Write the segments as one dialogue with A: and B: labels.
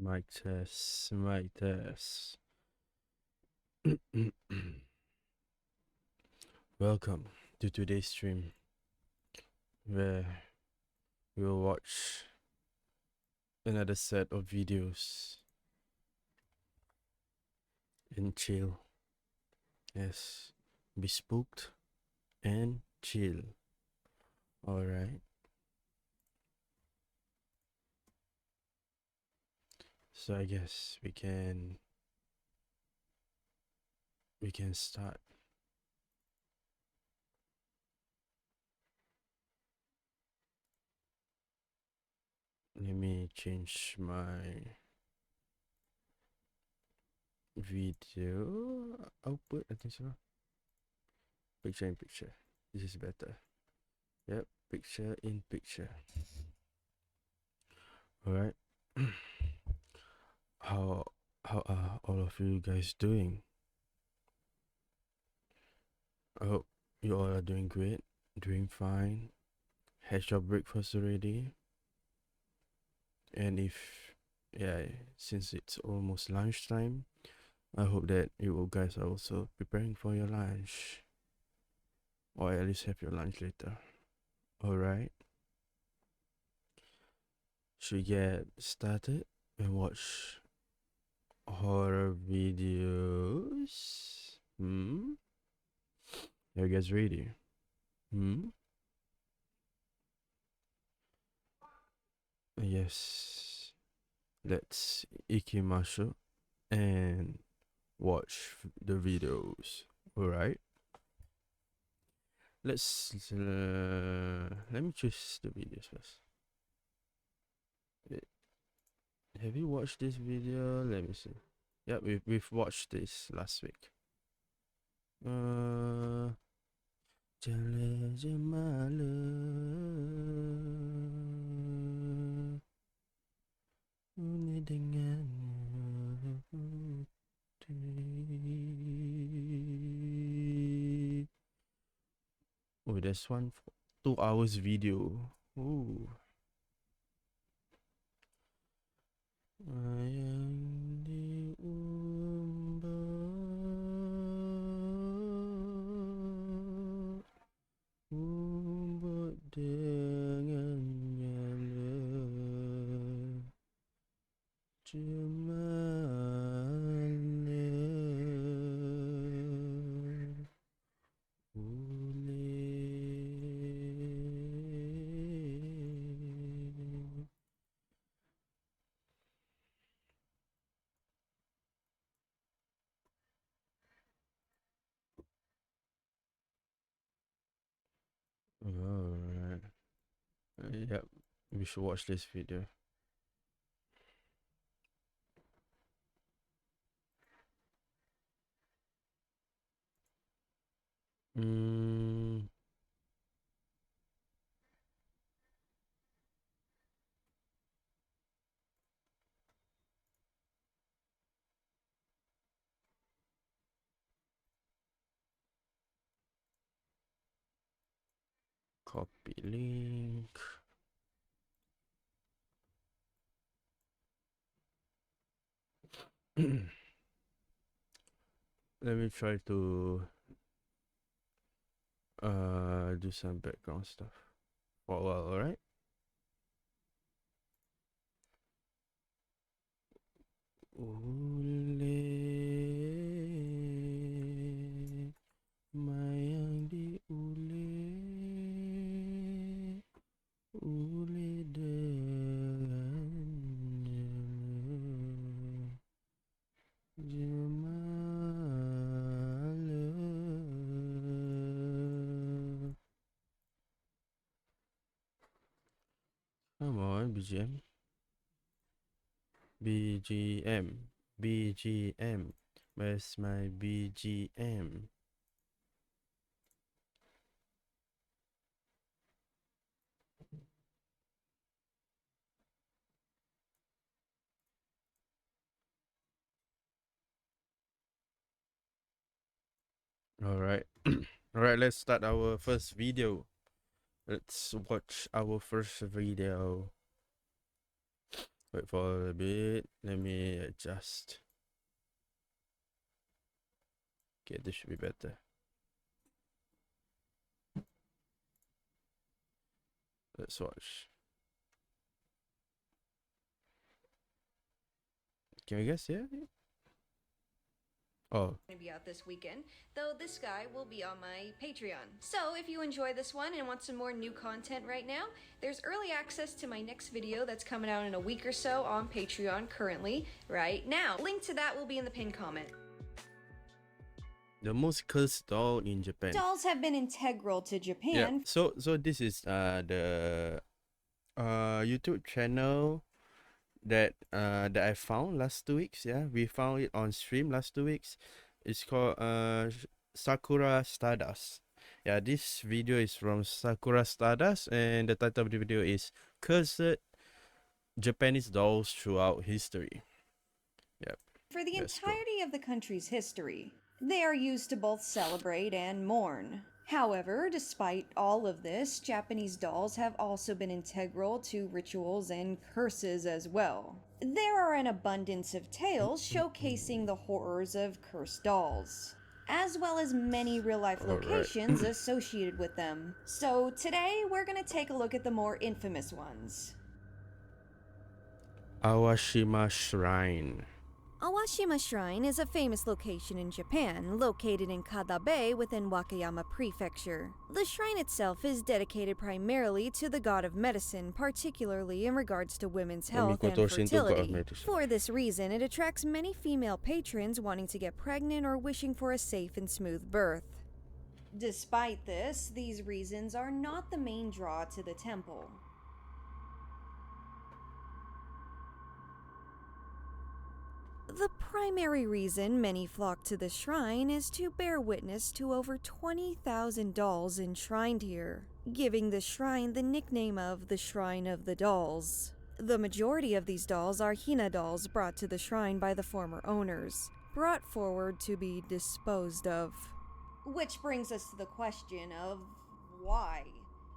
A: Mic test, mic test. Welcome to today's stream where we will watch another set of videos and chill. Yes, be spooked and chill. Alright, so I guess we can start. Let me change my video output. I think so. Picture in picture. This is better. Yep, picture in picture. Alright. how how are all of you guys doing? I hope you all are doing great, doing fine. Had your breakfast already? And since it's almost lunchtime, I hope that you guys are also preparing for your lunch, or at least have your lunch later. Alright, should we get started and watch horror videos? Are you guys ready? Yes, let's ikimashu and watch the videos. Alright, let me choose the videos first. Have you watched this video? Let me see. Yeah, we've watched this last week. Jala Jamala. Uni denganmu. Oh, there's one 2 hours video. Ooh. Ayang diumbar, umbut dengan nyala cemala boleh. Alright. Yep, we should watch this video. Copy link. Let me try to do some background stuff for a while, alright? Ule mayang di ule dengannya jemala. Come on, BGM. BGM. Where's my BGM? Alright. Alright, let's start our first video. Let's watch our first video. Wait for a bit. Let me adjust. Okay, this should be better. Let's watch. Can you guys hear it? Oh.
B: Going to be out this weekend, though this guy will be on my Patreon. So if you enjoy this one and want some more new content right now, there's early access to my next video that's coming out in a week or so on Patreon currently, right now. Link to that will be in the pinned comment.
A: The most cursed doll in Japan.
B: Dolls have been integral to Japan.
A: Yeah. So this is the YouTube channel that I found last 2 weeks. Yeah, we found it on stream last 2 weeks. It's called Sakura Stardust. Yeah, this video is from Sakura Stardust, and the title of the video is Cursed Japanese Dolls Throughout History. Yep.
B: For the entirety of the country's history, they are used to both celebrate and mourn. However, despite all of this, Japanese dolls have also been integral to rituals and curses as well. There are an abundance of tales showcasing the horrors of cursed dolls, as well as many real-life locations associated with them. So today, we're gonna take a look at the more infamous ones.
A: Awashima Shrine.
B: Awashima Shrine is a famous location in Japan, located in Kada Bay within Wakayama Prefecture. The shrine itself is dedicated primarily to the god of medicine, particularly in regards to women's health and fertility. For this reason, it attracts many female patrons wanting to get pregnant or wishing for a safe and smooth birth. Despite this, these reasons are not the main draw to the temple. The primary reason many flock to the shrine is to bear witness to over 20,000 dolls enshrined here, giving the shrine the nickname of the Shrine of the Dolls. The majority of these dolls are Hina dolls brought to the shrine by the former owners, brought forward to be disposed of. Which brings us to the question of why?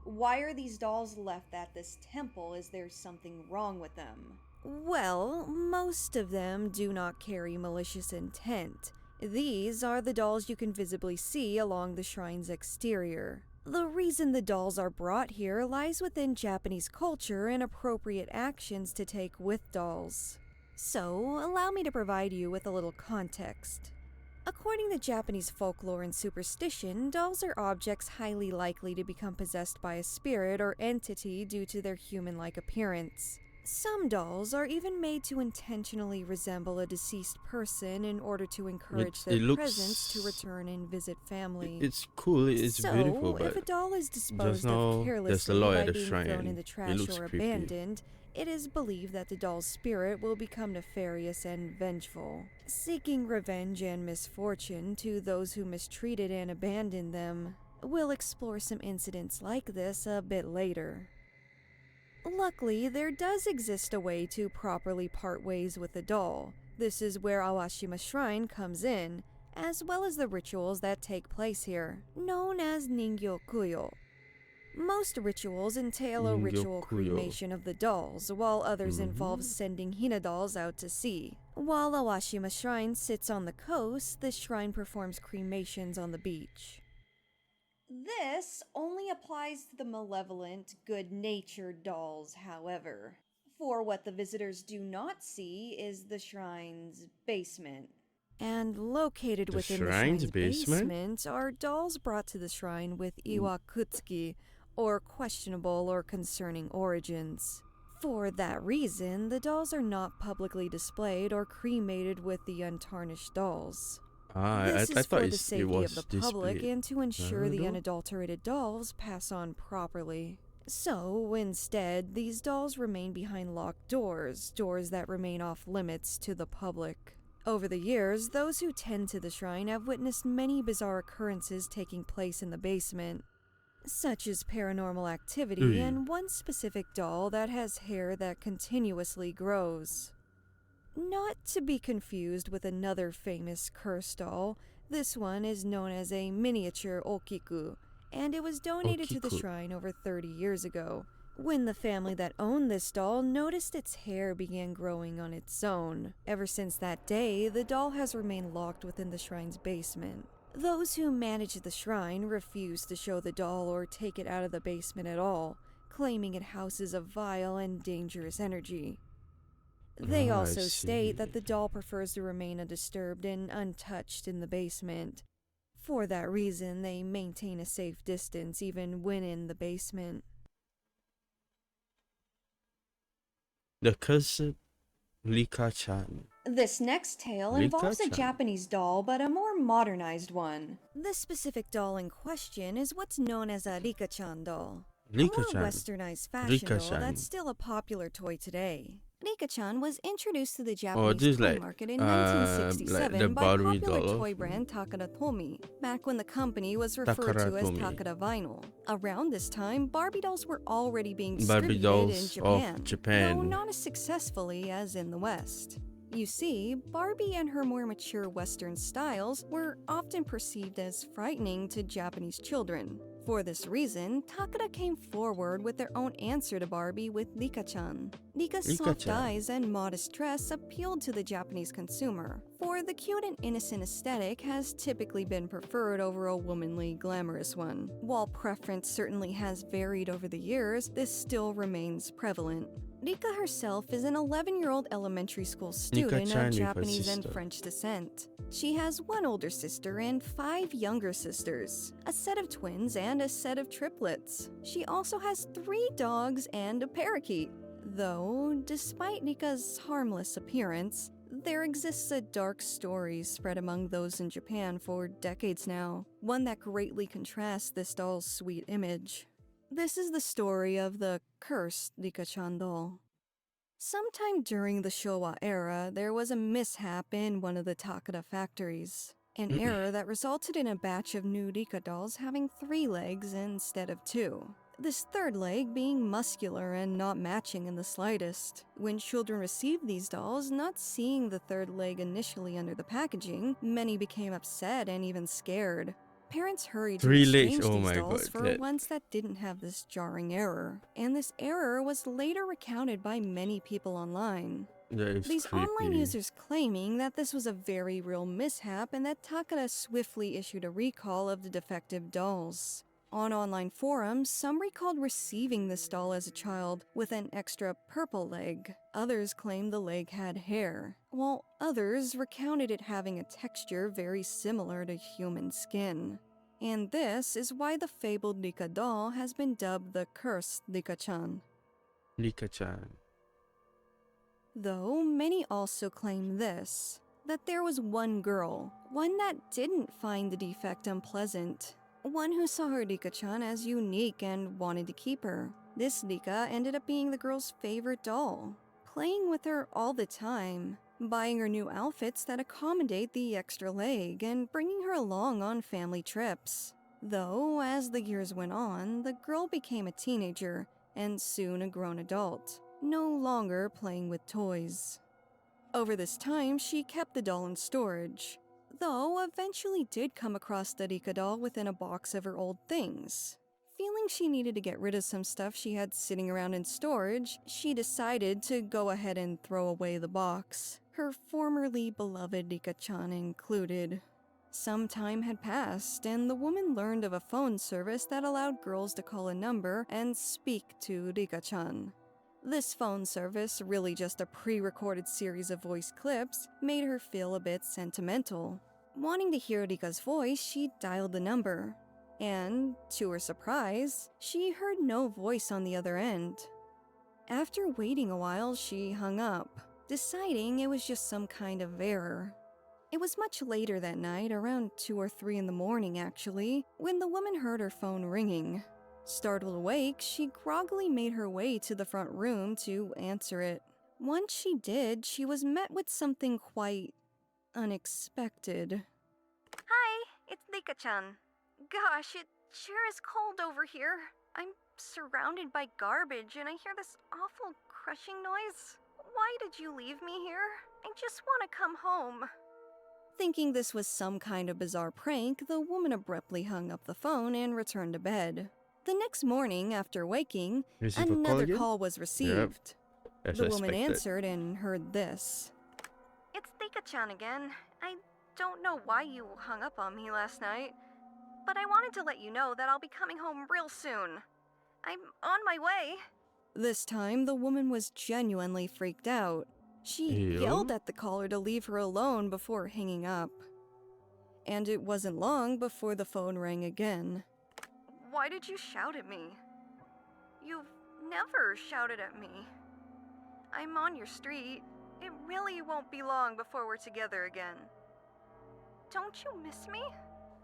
B: Why are these dolls left at this temple? Is there something wrong with them? Well, most of them do not carry malicious intent. These are the dolls you can visibly see along the shrine's exterior. The reason the dolls are brought here lies within Japanese culture and appropriate actions to take with dolls. So, allow me to provide you with a little context. According to Japanese folklore and superstition, dolls are objects highly likely to become possessed by a spirit or entity due to their human-like appearance. Some dolls are even made to intentionally resemble a deceased person in order to encourage their presence to return and visit family.
A: It's cool, it's beautiful, but
B: if a doll is disposed of carelessly by being thrown in the trash or abandoned, it is believed that the doll's spirit will become nefarious and vengeful, seeking revenge and misfortune to those who mistreated and abandoned them. We'll explore some incidents like this a bit later. Luckily, there does exist a way to properly part ways with a doll. This is where Awashima Shrine comes in, as well as the rituals that take place here, known as Ningyo-kuyo. Most rituals entail a ritual cremation of the dolls, while others involve sending Hina dolls out to sea. While Awashima Shrine sits on the coast, the shrine performs cremations on the beach. This only applies to the malevolent, good-natured dolls, however. For what the visitors do not see is the shrine's basement. And located within the shrine's basement are dolls brought to the shrine with iwakutsuki, or questionable or concerning origins. For that reason, the dolls are not publicly displayed or cremated with the untarnished dolls. This is for the safety of the public and to ensure the unadulterated dolls pass on properly. So, instead, these dolls remain behind locked doors that remain off limits to the public. Over the years, those who tend to the shrine have witnessed many bizarre occurrences taking place in the basement, such as paranormal activity and one specific doll that has hair that continuously grows. Not to be confused with another famous cursed doll, this one is known as a miniature Okiku, and it was donated to the shrine over 30 years ago, when the family that owned this doll noticed its hair began growing on its own. Ever since that day, the doll has remained locked within the shrine's basement. Those who manage the shrine refuse to show the doll or take it out of the basement at all, claiming it houses a vile and dangerous energy. They also state that the doll prefers to remain undisturbed and untouched in the basement. For that reason, they maintain a safe distance even when in the basement.
A: The Cursed Rika-chan.
B: This next tale involves a Japanese doll, but a more modernized one. This specific doll in question is what's known as a Rika-chan doll. A more westernized fashion doll that's still a popular toy today. Rika-chan was introduced to the Japanese toy market in 1967 by popular toy brand Takara Tomy, back when the company was referred to as Takara Vinyl. Around this time, Barbie dolls were already being distributed in Japan, though not as successfully as in the West. You see, Barbie and her more mature Western styles were often perceived as frightening to Japanese children. For this reason, Takara came forward with their own answer to Barbie with Rika-chan. Rika's soft eyes and modest dress appealed to the Japanese consumer, for the cute and innocent aesthetic has typically been preferred over a womanly, glamorous one. While preference certainly has varied over the years, this still remains prevalent. Rika herself is an 11-year-old elementary school student of Japanese and French descent. She has one older sister and 5 younger sisters, a set of twins and a set of triplets. She also has 3 dogs and a parakeet. Though, despite Rika's harmless appearance, there exists a dark story spread among those in Japan for decades now, one that greatly contrasts this doll's sweet image. This is the story of the cursed Rika-chan doll. Sometime during the Showa era, there was a mishap in one of the Takara factories. An error that resulted in a batch of new Rika dolls having 3 legs instead of 2. This third leg being muscular and not matching in the slightest. When children received these dolls, not seeing the third leg initially under the packaging, many became upset and even scared. Parents hurried to exchange these dolls for ones that didn't have this jarring error, and this error was later recounted by many people online. These online users claiming that this was a very real mishap and that Takara swiftly issued a recall of the defective dolls. On online forums, some recalled receiving this doll as a child with an extra purple leg. Others claimed the leg had hair, while others recounted it having a texture very similar to human skin. And this is why the fabled Rika doll has been dubbed the cursed Rika-chan.
A: Rika-chan.
B: Though many also claim this, that there was one girl, one that didn't find the defect unpleasant. One who saw her Rika-chan as unique and wanted to keep her. This Rika ended up being the girl's favorite doll, playing with her all the time, buying her new outfits that accommodate the extra leg, and bringing her along on family trips. Though, as the years went on, the girl became a teenager, and soon a grown adult, no longer playing with toys. Over this time, she kept the doll in storage, though eventually did come across the Rika doll within a box of her old things. Feeling she needed to get rid of some stuff she had sitting around in storage, she decided to go ahead and throw away the box, her formerly beloved Rika-chan included. Some time had passed, and the woman learned of a phone service that allowed girls to call a number and speak to Rika-chan. This phone service, really just a pre-recorded series of voice clips, made her feel a bit sentimental. Wanting to hear Rika's voice, she dialed the number. And, to her surprise, she heard no voice on the other end. After waiting a while, she hung up, deciding it was just some kind of error. It was much later that night, around 2 or 3 in the morning actually, when the woman heard her phone ringing. Startled awake, she groggily made her way to the front room to answer it. Once she did, she was met with something quite unexpected. Hi, it's Rika-chan. Gosh, it sure is cold over here. I'm surrounded by garbage and I hear this awful crushing noise. Why did you leave me here? I just want to come home. Thinking this was some kind of bizarre prank, the woman abruptly hung up the phone and returned to bed. The next morning, after waking,
A: Receive a call
B: another
A: again?
B: call was received.
A: As
B: The woman
A: expected.
B: answered and heard this. It's Thika-chan again. I don't know why you hung up on me last night, but I wanted to let you know that I'll be coming home real soon. I'm on my way. This time, the woman was genuinely freaked out. She
A: Ew.
B: yelled at the caller to leave her alone before hanging up. And it wasn't long before the phone rang again. Why did you shout at me? You've never shouted at me. I'm on your street. It really won't be long before we're together again. Don't you miss me?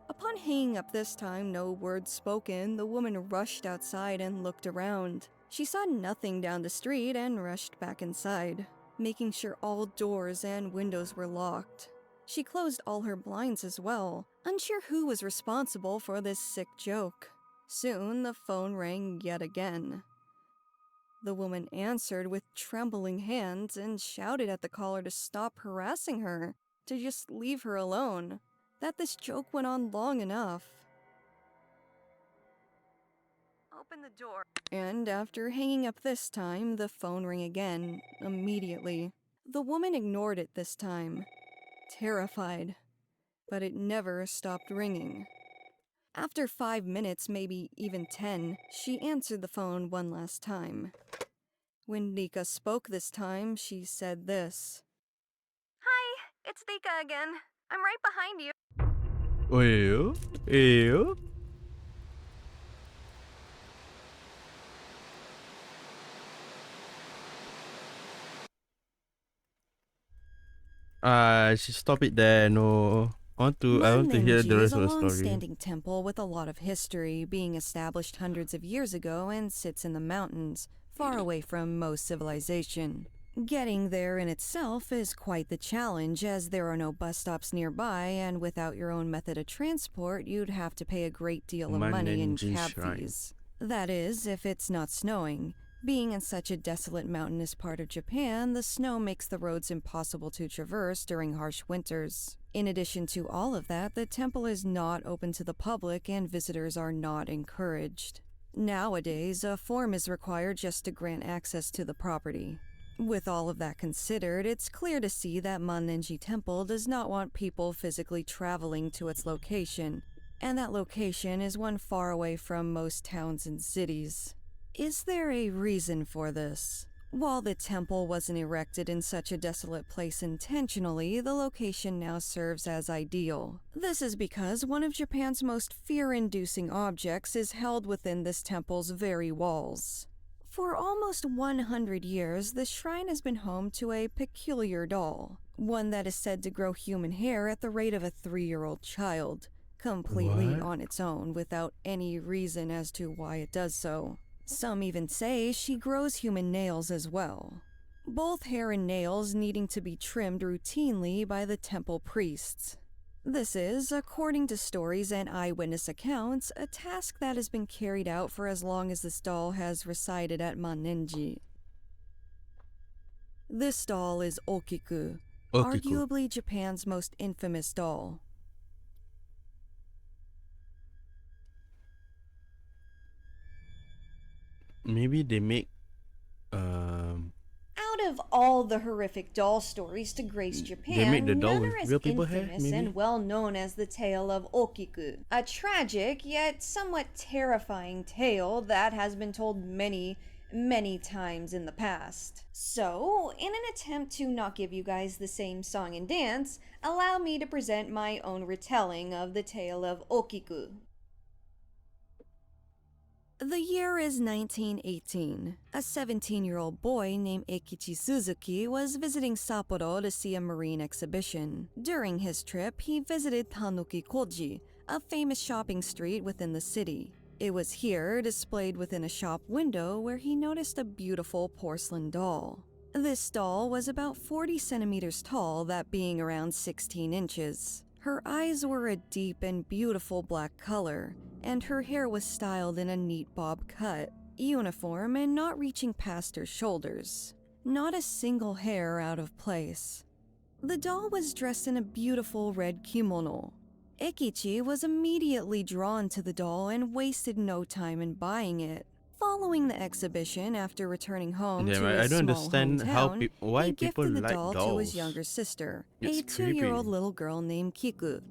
B: Upon hanging up this time, no words spoken, the woman rushed outside and looked around. She saw nothing down the street and rushed back inside, making sure all doors and windows were locked. She closed all her blinds as well, unsure who was responsible for this sick joke. Soon, the phone rang yet again. The woman answered with trembling hands and shouted at the caller to stop harassing her, to just leave her alone, that this joke went on long enough. Open the door. And after hanging up this time, the phone rang again, immediately. The woman ignored it this time, terrified, but it never stopped ringing. After 5 minutes, maybe even 10, she answered the phone one last time. When Rika spoke this time, she said this. Hi, it's Rika again. I'm right behind you.
A: Ew. Stop it there. No. I want to hear the rest of the
B: is a
A: story.
B: long-standing temple with a lot of history, being established hundreds of years ago and sits in the mountains, far away from most civilization. Getting there in itself is quite the challenge, as there are no bus stops nearby, and without your own method of transport, you'd have to pay a great deal of money in
A: Mannenji
B: cab
A: Shrine.
B: fees. That is, if it's not snowing. Being in such a desolate mountainous part of Japan, the snow makes the roads impossible to traverse during harsh winters. In addition to all of that, the temple is not open to the public and visitors are not encouraged. Nowadays, a form is required just to grant access to the property. With all of that considered, it's clear to see that Mannenji Temple does not want people physically traveling to its location, and that location is one far away from most towns and cities. Is there a reason for this? While the temple wasn't erected in such a desolate place intentionally, the location now serves as ideal. This is because one of Japan's most fear-inducing objects is held within this temple's very walls. For almost 100 years, the shrine has been home to a peculiar doll, one that is said to grow human hair at the rate of a 3-year-old child, completely
A: What?
B: on its own without any reason as to why it does so. Some even say she grows human nails as well. Both hair and nails needing to be trimmed routinely by the temple priests. This is, according to stories and eyewitness accounts, a task that has been carried out for as long as this doll has resided at Mannenji. This doll is Okiku, arguably Japan's most infamous doll.
A: Maybe they make
B: Out of all the horrific doll stories to grace Japan,
A: make the doll
B: none
A: with
B: are as
A: real people hair,
B: infamous
A: maybe?
B: and well known as the tale of Okiku, a tragic yet somewhat terrifying tale that has been told many times in the past. So, in an attempt to not give you guys the same song and dance, allow me to present my own retelling of the tale of Okiku. The year is 1918. A 17-year-old boy named Eikichi Suzuki was visiting Sapporo to see a marine exhibition. During his trip, he visited Tanuki Koji, a famous shopping street within the city. It was here, displayed within a shop window, where he noticed a beautiful porcelain doll. This doll was about 40 centimeters tall, that being around 16 inches. Her eyes were a deep and beautiful black color, and her hair was styled in a neat bob cut, uniform and not reaching past her shoulders. Not a single hair out of place. The doll was dressed in a beautiful red kimono. Ikichi was immediately drawn to the doll and wasted no time in buying it. Following the exhibition, after returning home
A: Yeah,
B: to
A: I
B: his
A: don't
B: small
A: understand how
B: hometown,
A: why
B: he
A: people
B: gifted the
A: like
B: doll to his younger
A: dolls.
B: sister,
A: It's
B: a 2-year-old
A: creepy.
B: little girl named Kiku.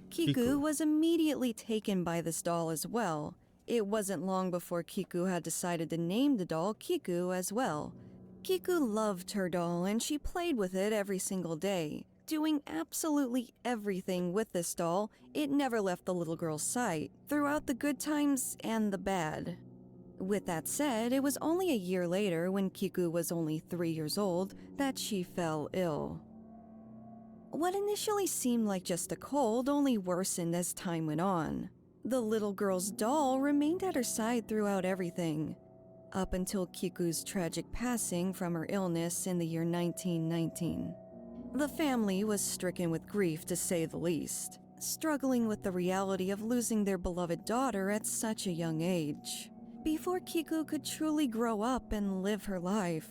B: Kiku
A: Kiku.
B: was immediately taken by this doll as well. It wasn't long before Kiku had decided to name the doll Kiku as well. Kiku loved her doll and she played with it every single day. Doing absolutely everything with this doll, it never left the little girl's sight, throughout the good times and the bad. With that said, it was only a year later, when Kiku was only 3 years old, that she fell ill. What initially seemed like just a cold only worsened as time went on. The little girl's doll remained at her side throughout everything, up until Kiku's tragic passing from her illness in the year 1919. The family was stricken with grief, to say the least, struggling with the reality of losing their beloved daughter at such a young age. Before Kiku could truly grow up and live her life,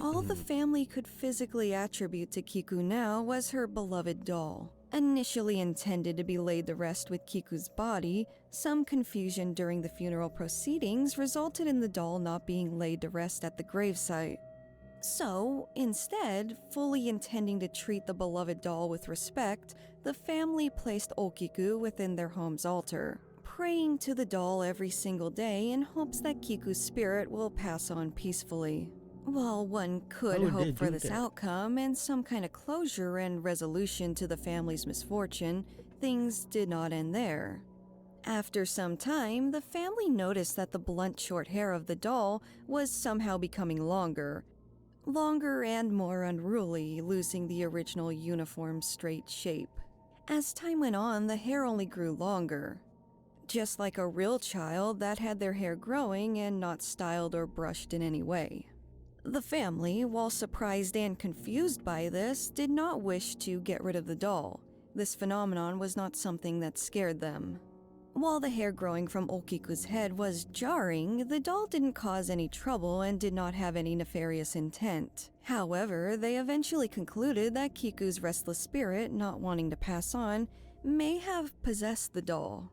B: all the family could physically attribute to Kiku now was her beloved doll. Initially intended to be laid to rest with Kiku's body, some confusion during the funeral proceedings resulted in the doll not being laid to rest at the gravesite. So, instead, fully intending to treat the beloved doll with respect, the family placed Okiku within their home's altar, praying to the doll every single day in hopes that Kiku's spirit will pass on peacefully. While one could hope for this outcome and some kind of closure and resolution to the family's misfortune, things did not end there. After some time, the family noticed that the blunt short hair of the doll was somehow becoming longer and more unruly, losing the original uniform straight shape. As time went on, the hair only grew longer, just like a real child that had their hair growing and not styled or brushed in any way. The family, while surprised and confused by this, did not wish to get rid of the doll. This phenomenon was not something that scared them. While the hair growing from Okiku's head was jarring, the doll didn't cause any trouble and did not have any nefarious intent. However, they eventually concluded that Kiku's restless spirit, not wanting to pass on, may have possessed the doll.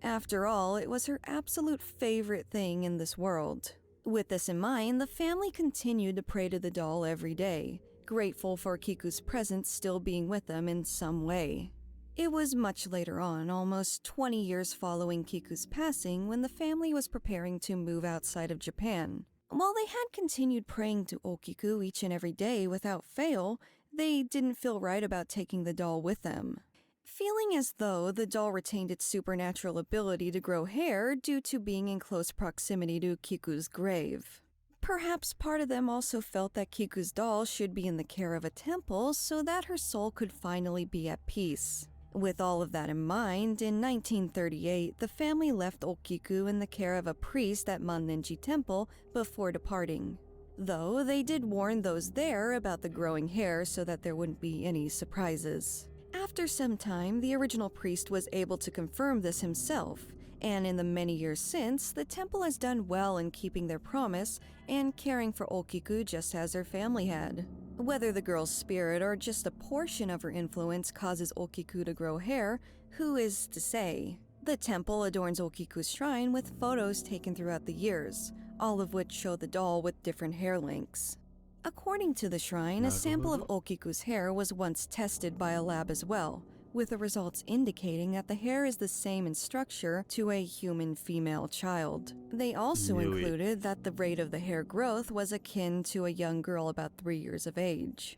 B: After all, it was her absolute favorite thing in this world. With this in mind, the family continued to pray to the doll every day, grateful for Kiku's presence still being with them in some way. It was much later on, almost 20 years following Kiku's passing, when the family was preparing to move outside of Japan. While they had continued praying to Okiku each and every day without fail, they didn't feel right about taking the doll with them. Feeling as though the doll retained its supernatural ability to grow hair due to being in close proximity to Kiku's grave. Perhaps part of them also felt that Kiku's doll should be in the care of a temple so that her soul could finally be at peace. With all of that in mind, in 1938, the family left Okiku in the care of a priest at Mannenji Temple before departing. Though they did warn those there about the growing hair so that there wouldn't be any surprises. After some time, the original priest was able to confirm this himself, and in the many years since, the temple has done well in keeping their promise and caring for Okiku just as her family had. Whether the girl's spirit or just a portion of her influence causes Okiku to grow hair, who is to say? The temple adorns Okiku's shrine with photos taken throughout the years, all of which show the doll with different hair lengths. According to the shrine, a sample of Okiku's hair was once tested by a lab as well, with the results indicating that the hair is the same in structure to a human female child. They also included that the rate of the hair growth was akin to a young girl about 3 years of age.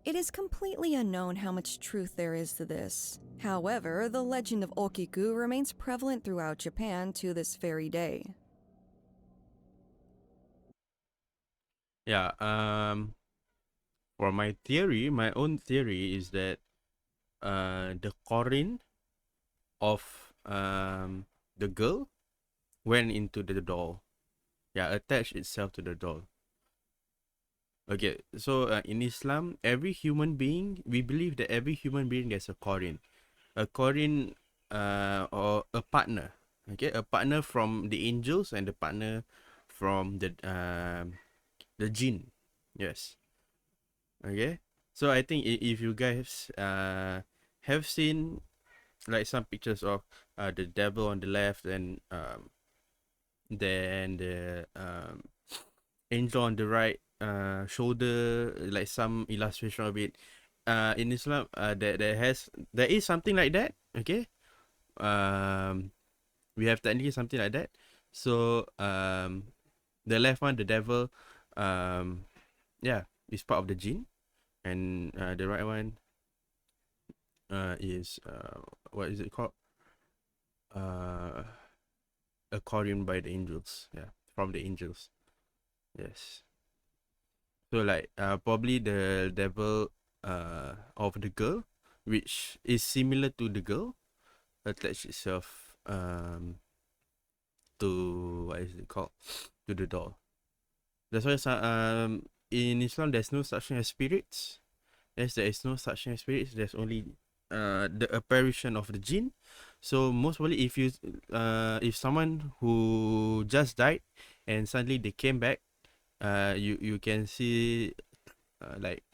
B: It is completely unknown how much truth there is to this. However, the legend of Okiku remains prevalent throughout Japan to this very day.
A: Yeah, for my own theory is that the Korin of the girl went into the doll. Yeah, attached itself to the doll. Okay, so in Islam, every human being, we believe that every human being has a Korin. A Korin or a partner. Okay, a partner from the angels and the partner from the jinn. Yes. Okay. So I think if you guys have seen like some pictures of the devil on the left, and then the angel on the right shoulder, like some illustration of it. In Islam, there is something like that. Okay, we have technically something like that. So the left one, the devil, yeah, is part of the jinn, and the right one is what is it called? A Quarian by the angels. Yeah, from the angels. Yes. So like probably the devil of the girl, which is similar to the girl, attach itself to what is it called? To the doll. That's why in Islam there's no such thing as spirits. Yes, there is no such thing as spirits. There's only the apparition of the jinn. So most probably if someone who just died and suddenly they came back, you can see like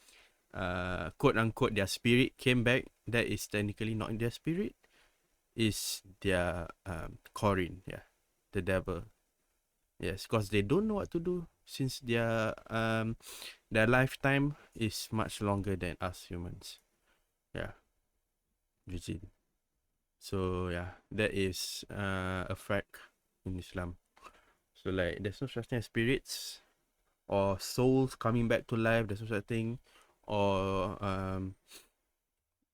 A: quote unquote their spirit came back. That is technically not their spirit. Is their Corin, yeah, the devil. Yes, because they don't know what to do since their lifetime is much longer than us humans. Yeah, Eugene. So yeah, that is a fact in Islam. So like, there's no such thing as spirits or souls coming back to life. There's no such thing, or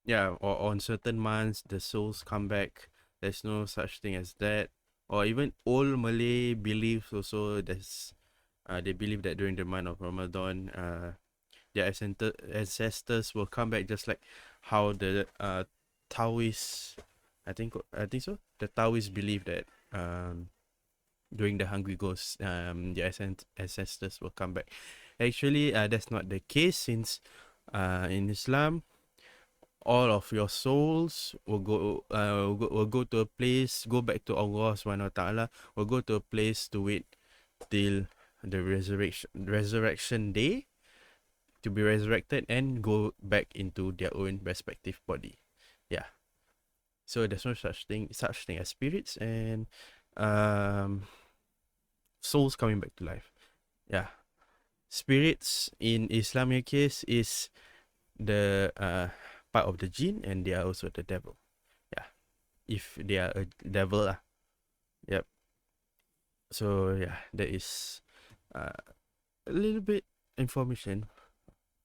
A: yeah, or on certain months the souls come back. There's no such thing as that. Or even old Malay beliefs also. They believe that during the month of Ramadan, their ancestors will come back, just like how the Taoists, I think so. The Taoists believe that during the Hungry Ghost, their ancestors will come back. Actually, that's not the case, since in Islam, all of your souls will go to a place, go back to Allah Subhanahu Wa Taala, will go to a place to wait till the resurrection day, to be resurrected and go back into their own respective body. Yeah. So there's no such thing as spirits and souls coming back to life. Yeah. Spirits in Islamic case is the part of the jinn, and they are also the devil. Yeah. If they are a devil lah. Yep. So yeah, that is a little bit information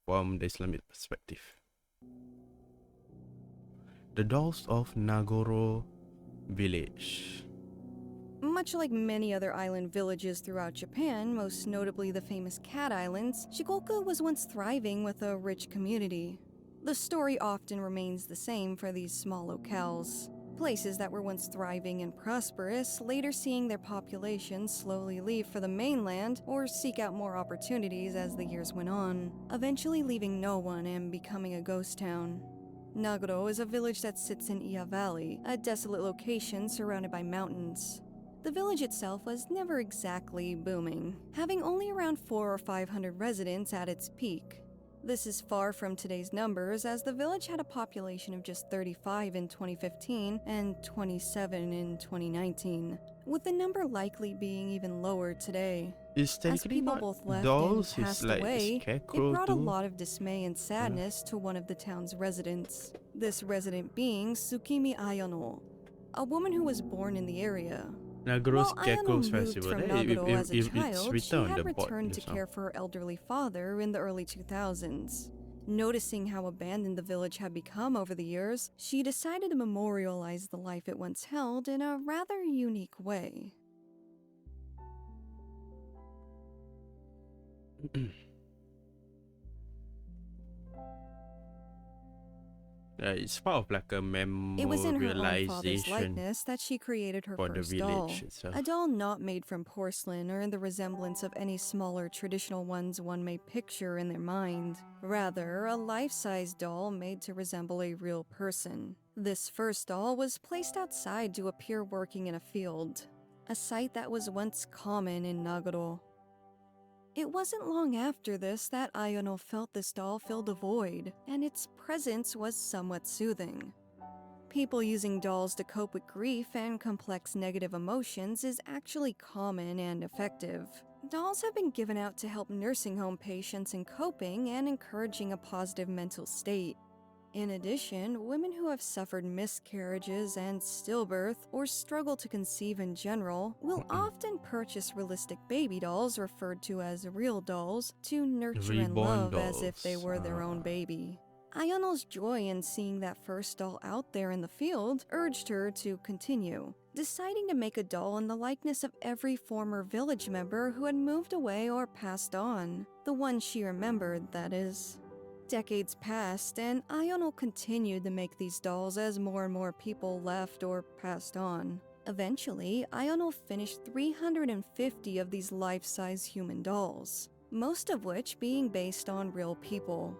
A: from the Islamic perspective. The Dolls of Nagoro Village.
B: Much like many other island villages throughout Japan, most notably the famous Cat Islands, Shikoku was once thriving with a rich community. The story often remains the same for these small locales. Places that were once thriving and prosperous, later seeing their population slowly leave for the mainland or seek out more opportunities as the years went on, eventually leaving no one and becoming a ghost town. Nagoro is a village that sits in Iya Valley, a desolate location surrounded by mountains. The village itself was never exactly booming, having only around 400 or 500 residents at its peak. This is far from today's numbers, as the village had a population of just 35 in 2015 and 27 in 2019, with the number likely being even lower today. As people both left and passed away, it brought a lot of dismay and sadness to one of the town's residents. This resident being Tsukimi Ayano, a woman who was born in the area.
A: Nagoro's
B: While Ayano moved
A: Festival.
B: from Nagoro as a child, she had returned to care for her elderly father in the early 2000s. Noticing how abandoned the village had become over the years, she decided to memorialize the life it once held in a rather unique way.
A: It's part of like a
B: It was in her own father's
A: memorialization
B: likeness that she created her
A: for the
B: first doll.
A: village itself.
B: A doll not made from porcelain or in the resemblance of any smaller traditional ones one may picture in their mind. Rather, a life-size doll made to resemble a real person. This first doll was placed outside to appear working in a field, a sight that was once common in Nagoro. It wasn't long after this that Ayano felt this doll filled a void, and its presence was somewhat soothing. People using dolls to cope with grief and complex negative emotions is actually common and effective. Dolls have been given out to help nursing home patients in coping and encouraging a positive mental state. In addition, women who have suffered miscarriages and stillbirth or struggle to conceive in general will often purchase realistic baby dolls, referred to as real dolls, to nurture and
A: Reborn
B: love as if they were their own
A: dolls.
B: baby. Iono's joy in seeing that first doll out there in the field urged her to continue, deciding to make a doll in the likeness of every former village member who had moved away or passed on. The one she remembered, that is. Decades passed, and Iono continued to make these dolls as more and more people left or passed on. Eventually, Iono finished 350 of these life-size human dolls, most of which being based on real people,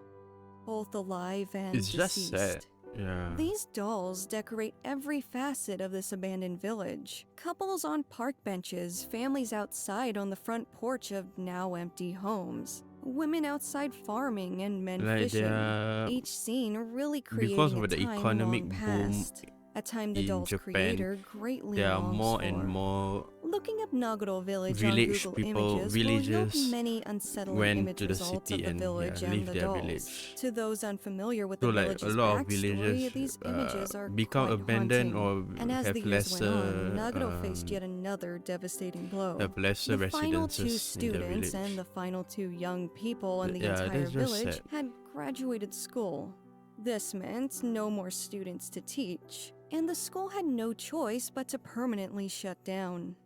B: both alive and
A: It's
B: deceased.
A: just sad. Yeah.
B: These dolls decorate every facet of this abandoned village. Couples on park benches, families outside on the front porch of now empty homes, women outside farming, and men fishing. Each scene really creating
A: because of
B: a
A: the
B: time
A: economic
B: long
A: boom
B: past. A time the
A: in
B: doll's
A: Japan,
B: creator greatly
A: there are
B: longs
A: more
B: for.
A: and more
B: Looking up Nagoro Village
A: village
B: on Google
A: people,
B: Images will yield
A: villagers
B: many unsettling
A: went
B: image
A: to the
B: results
A: city
B: of the
A: and
B: village and
A: leave
B: the
A: their
B: dolls.
A: village.
B: To those unfamiliar with
A: So
B: the
A: like a
B: village's
A: lot of
B: backstory,
A: villages
B: these images are
A: become
B: quite
A: abandoned
B: haunting. And as
A: have
B: the years went on,
A: lesser
B: Nagoro faced yet another devastating blow.
A: have lesser
B: The final two
A: residences in the
B: students
A: village.
B: and the final two young people in the
A: Yeah,
B: entire
A: that's just
B: village
A: sad.
B: had graduated school. This meant no more students to teach, and the school had no choice but to permanently shut down.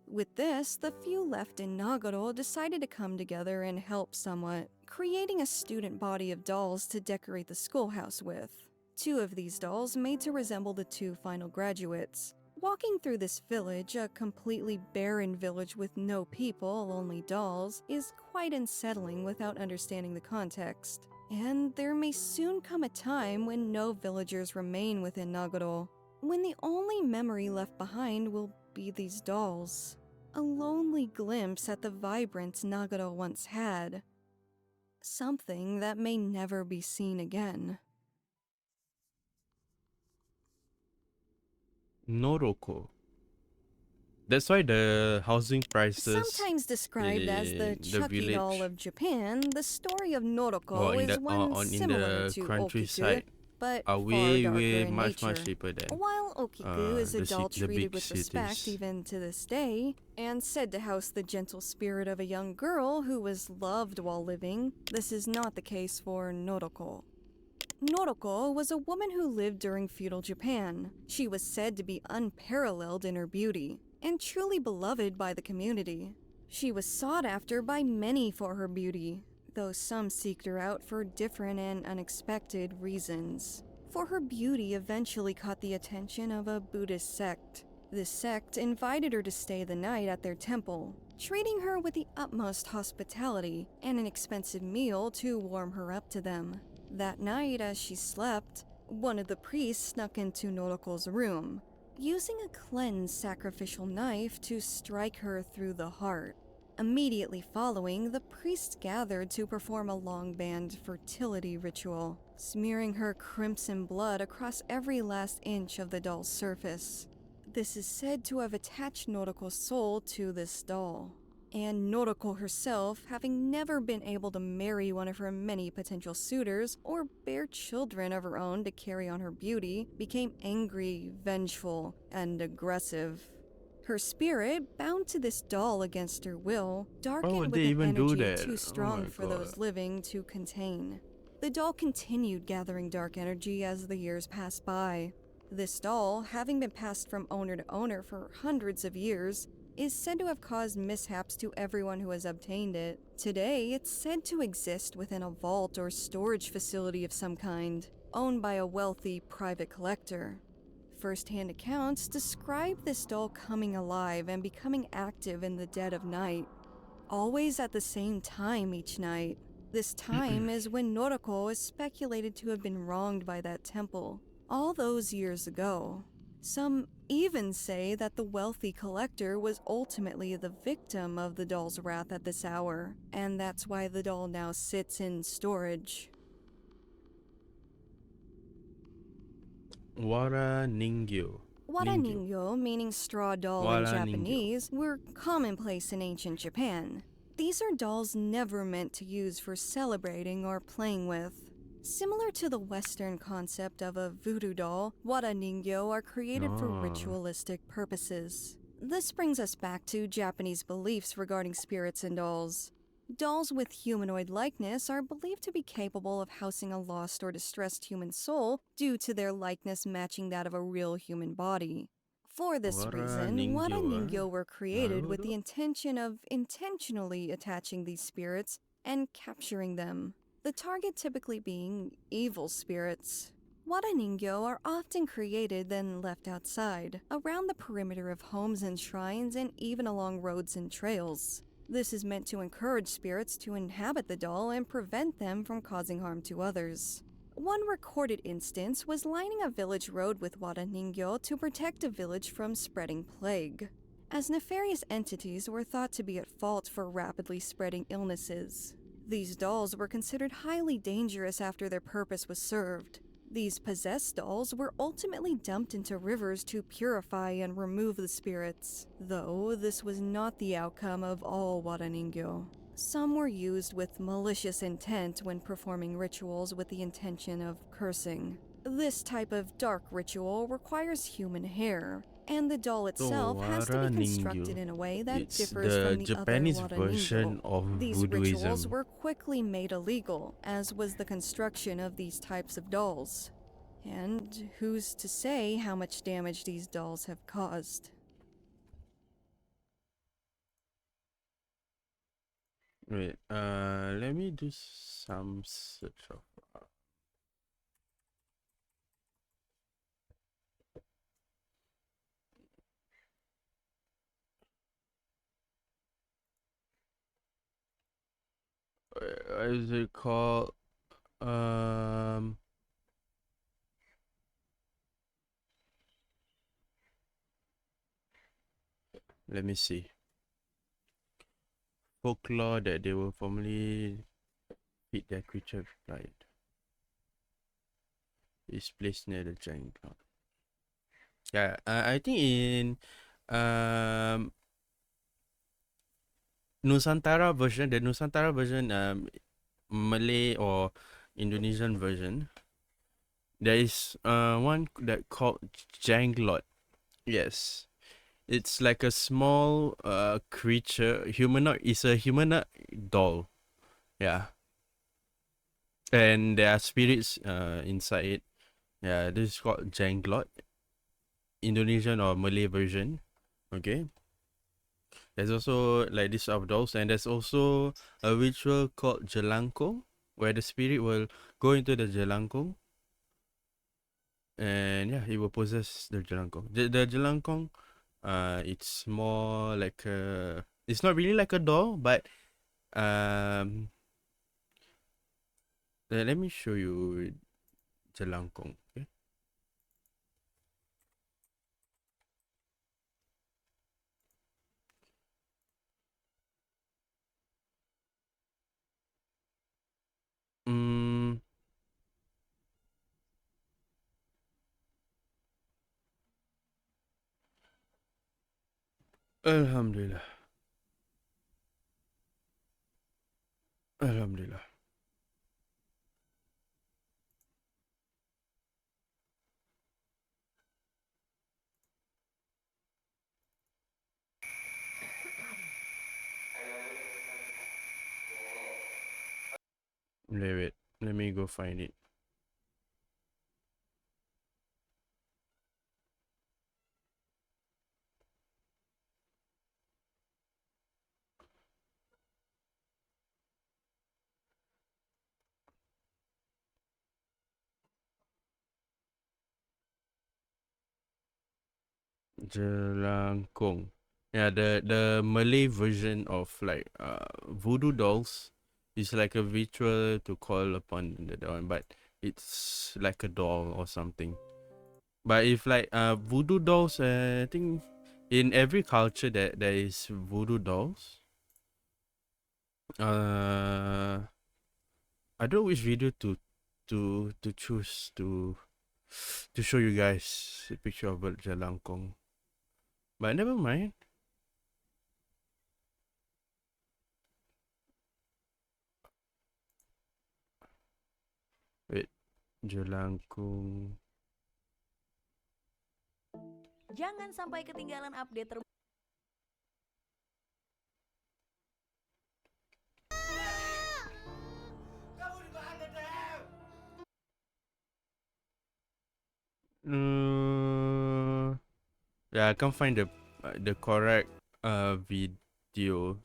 B: With this, the few left in Nagoro decided to come together and help somewhat, creating a student body of dolls to decorate the schoolhouse with. 2 of these dolls made to resemble the 2 final graduates. Walking through this village, a completely barren village with no people, only dolls, is quite unsettling without understanding the context. And there may soon come a time when no villagers remain within Nagoro, when the only memory left behind will be these dolls. A lonely glimpse at the vibrance Nagoro once had. Something that may never be seen again.
A: Noroko. That's why the housing prices
B: Sometimes described as the
A: in the
B: Chucky doll
A: village
B: of Japan, the story of Noroko
A: or in
B: is
A: the
B: one
A: in
B: similar
A: the
B: to Okiku,
A: countryside
B: but
A: are
B: far
A: way
B: darker in
A: much
B: nature.
A: cheaper than
B: While Okiku is a
A: the
B: doll
A: the
B: treated
A: big
B: with respect
A: cities.
B: even to this day, and said to house the gentle spirit of a young girl who was loved while living, this is not the case for Noroko. Noroko was a woman who lived during feudal Japan. She was said to be unparalleled in her beauty, and truly beloved by the community. She was sought after by many for her beauty, though some seeked her out for different and unexpected reasons. For her beauty eventually caught the attention of a Buddhist sect. This sect invited her to stay the night at their temple, treating her with the utmost hospitality and an expensive meal to warm her up to them. That night, as she slept, one of the priests snuck into Noroko's room, using a cleansed sacrificial knife to strike her through the heart. Immediately following, the priest gathered to perform a long-band fertility ritual, smearing her crimson blood across every last inch of the doll's surface. This is said to have attached Noroko's soul to this doll. And Noroko herself, having never been able to marry one of her many potential suitors or bear children of her own to carry on her beauty, became angry, vengeful, and aggressive. Her spirit, bound to this doll against her will, darkened with
A: they
B: an
A: even do
B: energy
A: that?
B: too
A: Oh
B: strong
A: my
B: for those
A: God.
B: living to contain. The doll continued gathering dark energy as the years passed by. This doll, having been passed from owner to owner for hundreds of years, is said to have caused mishaps to everyone who has obtained it. Today, it's said to exist within a vault or storage facility of some kind, owned by a wealthy private collector. First-hand accounts describe this doll coming alive and becoming active in the dead of night, always at the same time each night. This time is when Noroko is speculated to have been wronged by that temple, all those years ago. Some even say that the wealthy collector was ultimately the victim of the doll's wrath at this hour, and that's why the doll now sits in storage.
A: Wara Ningyo.
B: Waraningyo, meaning straw doll in Japanese, were commonplace in ancient Japan. These are dolls never meant to use for celebrating or playing with. Similar to the Western concept of a voodoo doll, Waraningyo are created for ritualistic purposes. This brings us back to Japanese beliefs regarding spirits and dolls. Dolls with humanoid likeness are believed to be capable of housing a lost or distressed human soul due to their likeness matching that of a real human body. For this reason, Waraningyo were created with the intention of intentionally attaching these spirits and capturing them, the target typically being evil spirits. Waraningyo are often created then left outside, around the perimeter of homes and shrines and even along roads and trails. This is meant to encourage spirits to inhabit the doll and prevent them from causing harm to others. One recorded instance was lining a village road with Waraningyo to protect a village from spreading plague, as nefarious entities were thought to be at fault for rapidly spreading illnesses. These dolls were considered highly dangerous after their purpose was served. These possessed dolls were ultimately dumped into rivers to purify and remove the spirits, though this was not the outcome of all Waraningyo. Some were used with malicious intent when performing rituals with the intention of cursing. This type of dark ritual requires human hair, and the doll itself has to be constructed in a way that differs from the
A: Japanese
B: other
A: version of
B: These
A: voodooism.
B: rituals were quickly made illegal, as was the construction of these types of dolls. And who's to say how much damage these dolls have caused?
A: Wait, let me do some search of. What is it called? Let me see. Folklore that they will formerly feed their creature with pride. Is placed near the giant cloud. Yeah, I think in Nusantara version, the Nusantara version, Malay or Indonesian version, there is one that called Janglot. Yes, it's like a small creature, humanoid. It's a humanoid doll. Yeah, and there are spirits inside it. Yeah, this is called Janglot, Indonesian or Malay version. Okay. There's also like this of dolls, and there's also a ritual called Jelangkung, where the spirit will go into the Jelangkung, and yeah, he will possess the Jelangkung. The Jelangkung, it's more like it's not really like a doll, but let me show you Jelangkung. Okay. Alhamdulillah. Alhamdulillah. Wait, let me go find it. Jelangkung. Yeah, the Malay version of like voodoo dolls is like a ritual to call upon the doll, but it's like a doll or something. But if like voodoo dolls, I think in every culture that there is voodoo dolls. I don't know which video to choose to to show you guys a picture of Jelangkung. But never mind. Wait, Jelangkung.
C: Jangan sampai ketinggalan update terbaru.
A: Yeah, I can't find the correct video.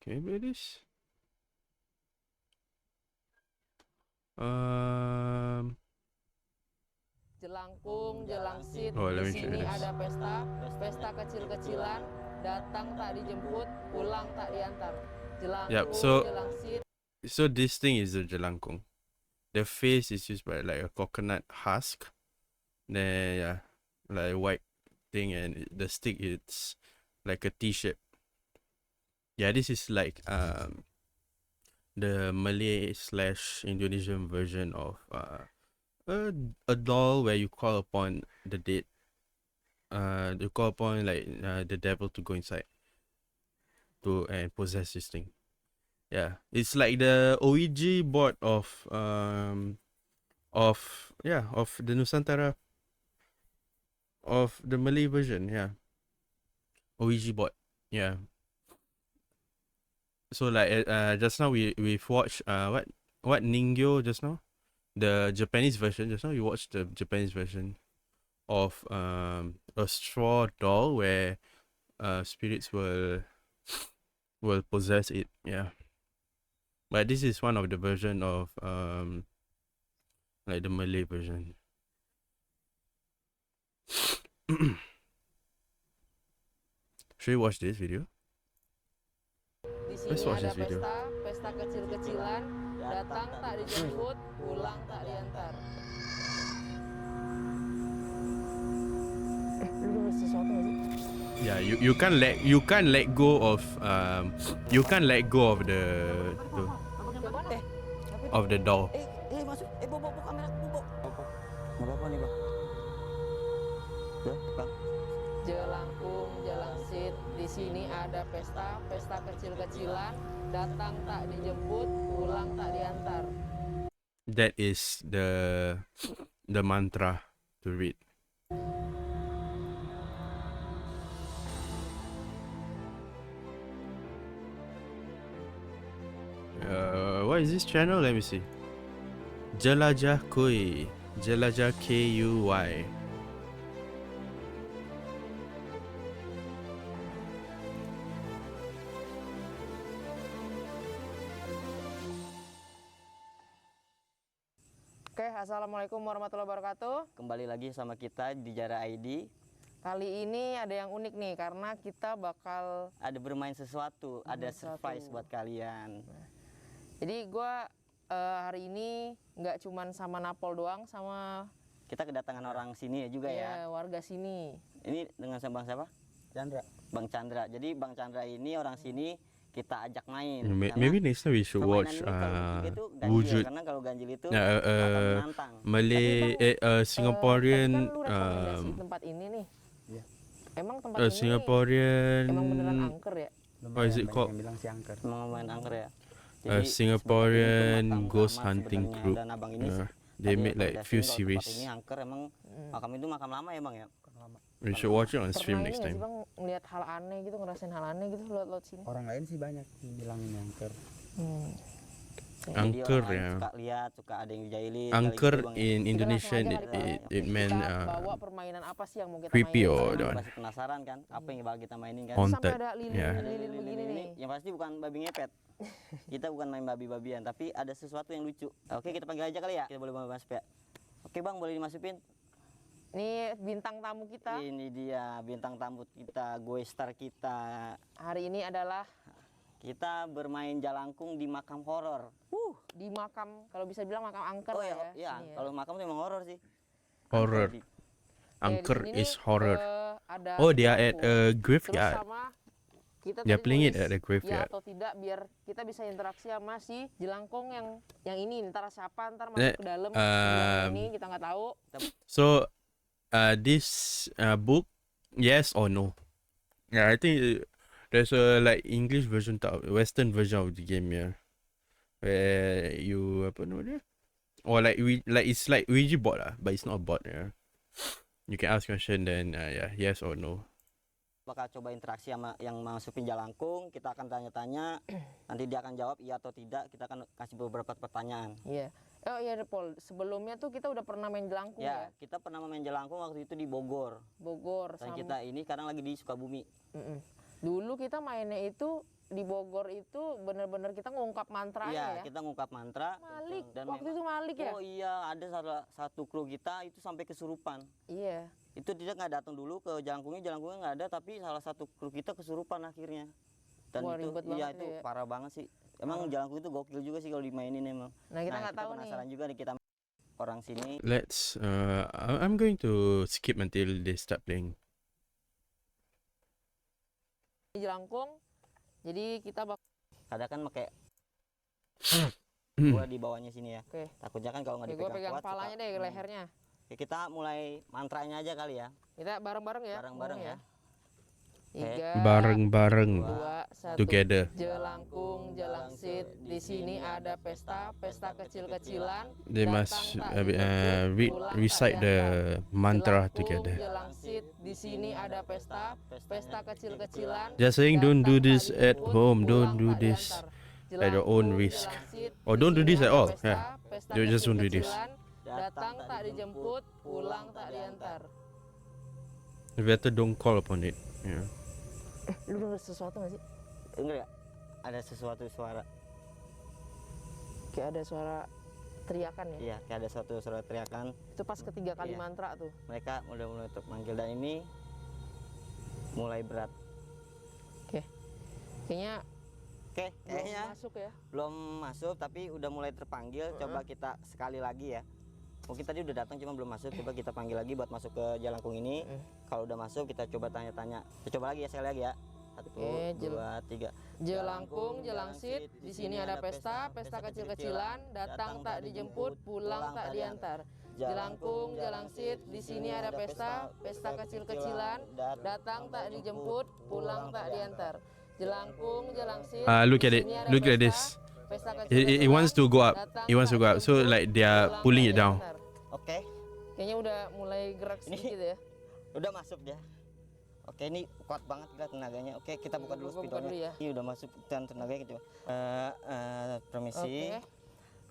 A: Can you play this?
D: Jelangkung, Jelangsit,
A: Oh, let
D: di
A: me show
D: sini
A: you this.
D: ada pesta kecil-kecilan, datang tak dijemput, pulang tak diantar. Jelangkung,
A: Yep,
D: Jelangsit.
A: so this thing is the Jelangkung. The face is used by like a coconut husk. Then yeah, like a white thing, and the stick it's like a T-shape. Yeah, this is like the Malay / Indonesian version of a doll where you call upon the dead. You call upon like the devil to go inside to and possess this thing. Yeah, it's like the Ouija board of the Nusantara, of the Malay version. Yeah, Ouija board. Yeah. So like just now we've watched what Ningyo just now, the Japanese version. Just now we watched the Japanese version of a straw doll where spirits will possess it. Yeah, but this is one of the version of like the Malay version. Should we watch this video?
D: Di
A: Let's
D: sini
A: watch
D: ada
A: this video.
D: pesta kecil-kecilan, datang tak dijemput, pulang tak diantar. Lu denger sesuatu gak sih?
A: Yeah, you can't let go of the doll.
E: Masuk. Bawa kamera, bawa. Nggak apa-apa nih, Bang. Ya, Bang.
D: Jelangkung, Jelangsit, di sini ada pesta kecil-kecilan, datang tak dijemput, pulang tak diantar.
A: That is the mantra to read. What is this channel? Let me see. Jelajah Kuy. Jelajah KUY.
D: Oke, assalamualaikum warahmatullahi wabarakatuh.
E: Kembali lagi sama kita di Jara ID.
D: Kali ini ada yang unik nih karena kita bakal
E: Ada bermain sesuatu, ada surprise buat kalian.
D: Jadi gua hari ini nggak cuman sama Napol doang, sama
E: Kita kedatangan orang sini juga ya.
D: warga sini.
E: Ini dengan Bang siapa?
F: Chandra.
E: Bang Chandra. Jadi Bang Chandra ini orang sini kita ajak main.
A: Maybe next time we should watch Wujud.
E: Karena kalau ganjil itu
A: Malay Singaporean
D: tempat ini nih.
F: Iya.
D: Emang tempat ini
A: Singaporean
D: emang beneran angker ya?
A: What is it called?
F: Yang bilang si angker.
E: Emang main angker ya.
A: Singaporean
E: makam
A: ghost
E: lama
A: hunting
E: sebenarnya,
A: group.
E: dan abang ini
A: They
E: tadi
A: made like
E: rekomendasiin
A: few
E: kalau
A: series.
E: tempat ini angker emang makam itu makam lama ya Bang ya.
A: We should watch it on stream
D: Pernah
A: next
D: ini nggak
A: time.
D: sih Bang ngeliat hal aneh gitu, ngerasain hal aneh gitu lewat sini?
F: Orang lain sih banyak yang bilang ini angker.
E: Jadi
A: Angker
E: orang lain
A: ya.
E: suka lihat, suka ada yang dijailin.
A: Angker
E: kali gitu, Bang, ya.
A: in
D: Kita
A: Indonesian
D: langsung aja kali ya.
A: it meant
D: Kita bawa permainan apa sih yang mau kita
A: creepy
D: mainin?
A: or
E: Karena
A: don't.
E: pasti penasaran kan apa yang bakal kita mainin kan.
A: On-
D: Sampai
A: haunted,
D: ada
A: ya.
D: lilin begini nih.
E: Yang pasti bukan babi ngepet. Kita bukan main babi-babian, tapi ada sesuatu yang lucu. Oke, kita panggil aja kali ya. Kita boleh masuk ya. Oke Bang, boleh dimasukin.
D: Ini bintang tamu kita
E: Ini dia bintang tamu kita, gue star kita.
D: hari ini adalah
E: Kita bermain jalangkung di makam horor.
D: di makam, kalau bisa bilang makam angker
E: Oh
D: lah
E: ya,
D: ya.
E: iya.
D: sini ya.
E: Kalau makam tuh emang horor sih.
A: Horror.
E: Di-
D: Oke, di
A: Angker
D: sini
A: is
D: nih,
A: horror.
D: ada
A: Oh, they are at
D: lampu.
A: a graveyard.
D: Terus sama kita
A: They're
D: tadi
A: playing it
D: nulis
A: at the
D: ya
A: graveyard.
D: atau tidak biar kita bisa interaksi sama si jelangkung yang ini. Ntar siapa ntar
A: That,
D: masuk ke dalam jelangkung ini
A: um,
D: kita nggak tahu.
A: So, this book, yes or no? Yeah, I think there's a like English version, Western version of the game, yeah, where you apa nama dia? Or like it's like Ouija board lah, but it's not a bot, yeah. You can ask question then, yeah, yes or no.
E: Bakal coba interaksi sama yang masukin jelangkung, kita akan tanya-tanya, nanti dia akan jawab iya atau tidak, kita akan kasih beberapa pertanyaan.
D: Iya. Oh iya Pol, sebelumnya tuh kita udah pernah main jelangkung ya.
E: Kita pernah main jelangkung waktu itu di Bogor.
D: Dan
E: kita ini kadang lagi di Sukabumi.
D: Dulu kita mainnya itu di Bogor itu bener-bener kita ngungkap mantra ya.
E: Kita ngungkap mantra.
D: Malik, dan waktu itu Malik ya?
E: Oh iya, ada salah satu kru kita itu sampai kesurupan.
D: Iya.
E: Itu dia nggak datang dulu ke jelangkungnya nggak ada, tapi salah satu kru kita kesurupan akhirnya. Dan
D: wah,
E: itu
D: iya
E: itu parah banget sih. Emang jelangkung itu gokil juga sih kalau dimainin emang.
D: Nah kita nggak tahu
E: penasaran juga nih kita orang sini.
A: Let's I'm going to skip until they start playing.
D: Jelangkung. Jadi kita
E: kadang kan pakai gua di bawahnya sini ya.
D: Oke.
E: Takutnya kan kalau nggak
D: Oke,
E: dipegang
D: gua pegang
E: kuat,
D: palanya deh, lehernya.
E: Oke, kita mulai mantranya aja kali ya.
D: Kita bareng-bareng ya.
E: Bareng-bareng ya.
D: 3,
A: Bareng-bareng
D: 2, 1.
A: together.
D: Jelangkung, jelangsit, di sini ada pesta kecil-kecilan.
A: They must recite the mantra together.
D: Jelangsit, di sini ada pesta kecil-kecilan.
A: Just saying, don't do this at home. Don't do this at your own risk. Or don't do this at all. Yeah, you just don't do this.
D: Datang tak dijemput, pulang tak diantar.
A: Better don't call upon it. Yeah.
D: Lu denger sesuatu gak sih?
E: Enggak, ada sesuatu suara.
D: Kayak ada suara teriakan ya?
E: Iya, kayak ada suatu suara teriakan.
D: Itu pas ketiga kali mantra tuh.
E: Mereka udah mulai untuk manggil dan ini mulai berat.
D: Kayaknya
E: kayaknya
D: masuk ya.
E: Belum masuk tapi udah mulai terpanggil. Coba kita sekali lagi ya. Mungkin tadi udah datang cuma belum masuk. Coba kita panggil lagi buat masuk ke jelangkung ini. Kalau udah masuk kita coba tanya-tanya. Kita coba lagi ya, sekali lagi ya. 1, 2, 3.
D: Jelangkung, jelangsit, di sini ada pesta kecil-kecilan. Datang tak dijemput, pulang tak diantar. Jelangkung, jelangsit, di sini ada pesta kecil-kecilan. Datang tak dijemput, pulang tak diantar. Jelangkung, jelangsit.
A: Look at it. Look at this. It wants to go up. It wants to go up. So like they are pulling it down.
E: Oke.
D: Kayaknya udah mulai gerak sedikit ya.
E: Udah masuk dia. Oke, ini kuat banget gila tenaganya. Oke, kita buka dulu spidolnya. Ini udah masuk dan tenaganya gitu. Permisi.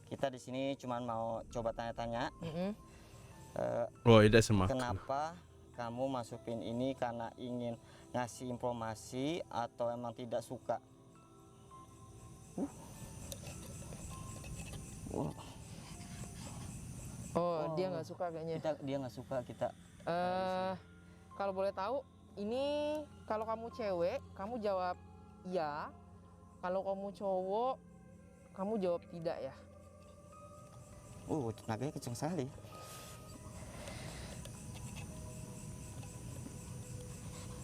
E: Kita di sini cuma mau coba tanya-tanya.
A: Oh, that's a mark.
E: Kenapa kamu masukin ini, karena ingin ngasih informasi atau emang tidak suka?
D: Dia nggak suka kayaknya.
E: Dia nggak suka kita.
D: Kalau boleh tahu, ini kalau kamu cewek, kamu jawab iya. Kalau kamu cowok, kamu jawab tidak ya.
E: Tenaganya kencang sekali.